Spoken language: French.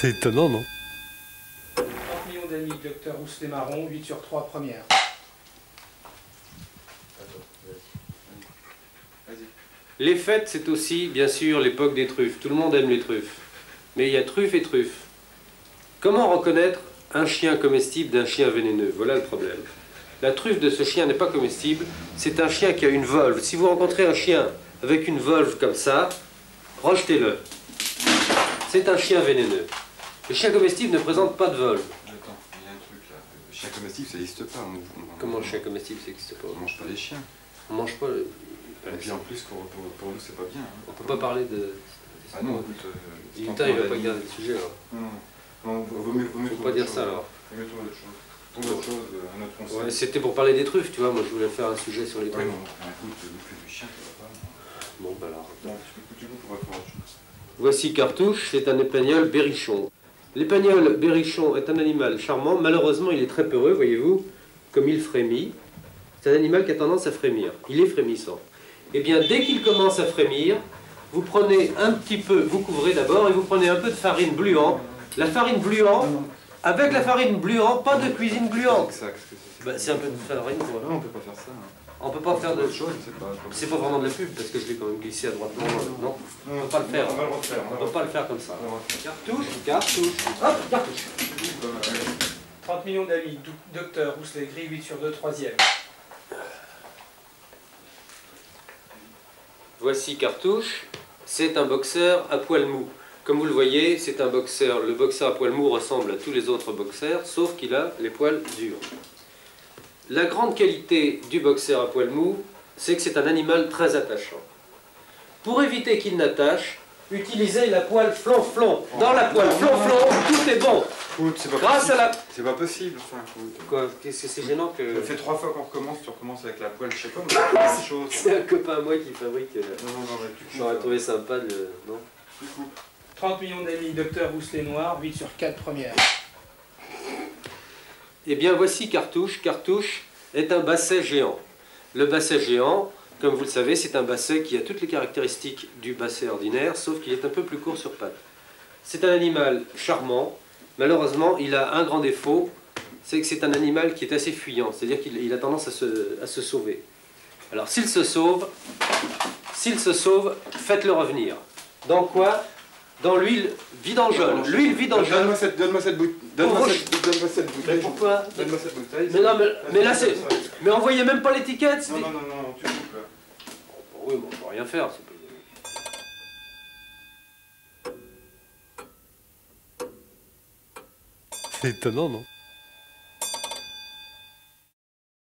C'est étonnant, non? 30 millions d'amis, Docteur Rousselet Marron, 8 sur 3 première. Les fêtes, c'est aussi, bien sûr, l'époque des truffes. Tout le monde aime les truffes. Mais il y a truffes et truffes. Comment reconnaître un chien comestible d'un chien vénéneux? Voilà le problème. La truffe de ce chien n'est pas comestible. C'est un chien qui a une volve. Si vous rencontrez un chien avec une volve comme ça, rejetez-le. C'est un chien vénéneux. Le chien comestible ne présente pas de volve. Attends, il y a un truc là. Le chien comestible, ça n'existe pas. Comment le chien comestible, ça n'existe pas? On mange pas les chiens. On mange pas... Et puis en plus, pour nous, c'est pas bien. Hein. On peut pas parler de... Ah non, écoute... Putain, il va pas garder le sujet, alors. Non, vaut mieux Faut pas dire ça, alors. Vaut mieux trouver autre chose. Trouver autre chose, un autre conseil. Ouais, c'était pour parler des truffes, tu vois. Moi, je voulais faire un sujet sur les truffes. Ouais, non, écoute, bouffer du chien, ça va pas. Bon, bah alors... Non, tu peux pouvoir faire autre chose. Voici Cartouche, c'est un épagnol berrichon. L'épagnol berrichon est un animal charmant. Malheureusement, il est très peureux, voyez-vous, comme il frémit. C'est un animal qui a tendance à frémir. Il est frémissant. Eh bien, dès qu'il commence à frémir, vous prenez un petit peu, vous couvrez d'abord, et vous prenez un peu de farine gluant. La farine gluant, avec la farine gluant, pas de cuisine gluante. Exact. C'est un peu de farine, quoi. Non, on peut pas faire ça. On peut pas faire de... chose, C'est pas vraiment de la pub, parce que je l'ai quand même glissé à droite. Non, on peut pas le faire. On va le refaire. On peut pas le faire comme ça. Cartouche, cartouche. Hop, cartouche. 30 millions d'amis, Docteur Rousselet Gris, 8 sur 2, troisième. Voici Cartouche, c'est un boxeur à poil mou. Comme vous le voyez, c'est un boxeur. Le boxeur à poil mou ressemble à tous les autres boxeurs, sauf qu'il a les poils durs. La grande qualité du boxeur à poil mou, c'est que c'est un animal très attachant. Pour éviter qu'il n'attache, utilisez la poêle flonflon. Dans la poêle flonflon, tout est bon. Écoute, c'est pas Grâce possible. à la... C'est pas possible, enfin, écoute. Quoi? Qu'est-ce que c'est gênant que... Ça fait 3 fois qu'on recommence, tu recommences avec la poêle, je sais pas, mais c'est la même chose. C'est un copain à moi qui fabrique... Non, mais tu J'aurais trouvé sympa de... Non? Tu coupes. 30 millions d'amis, Docteur Rousselet Noir, 8 sur 4 première. Eh bien, voici Cartouche. Cartouche est un basset géant. Le basset géant, comme vous le savez, c'est un basset qui a toutes les caractéristiques du basset ordinaire, sauf qu'il est un peu plus court sur pattes. C'est un animal charmant. Malheureusement, il a un grand défaut, c'est que c'est un animal qui est assez fuyant, c'est-à-dire qu'il a tendance à se sauver. Alors, s'il se sauve, faites-le revenir. Dans quoi? Dans l'huile vidangeole. L'huile vidangeole. Donne-moi cette bouteille. Mais pourquoi? Donne-moi cette bouteille. Mais non, mais là c'est... Mais envoyez même pas l'étiquette. Non, tu coupes là. Oui, bon, on peut rien faire. C'est étonnant, non?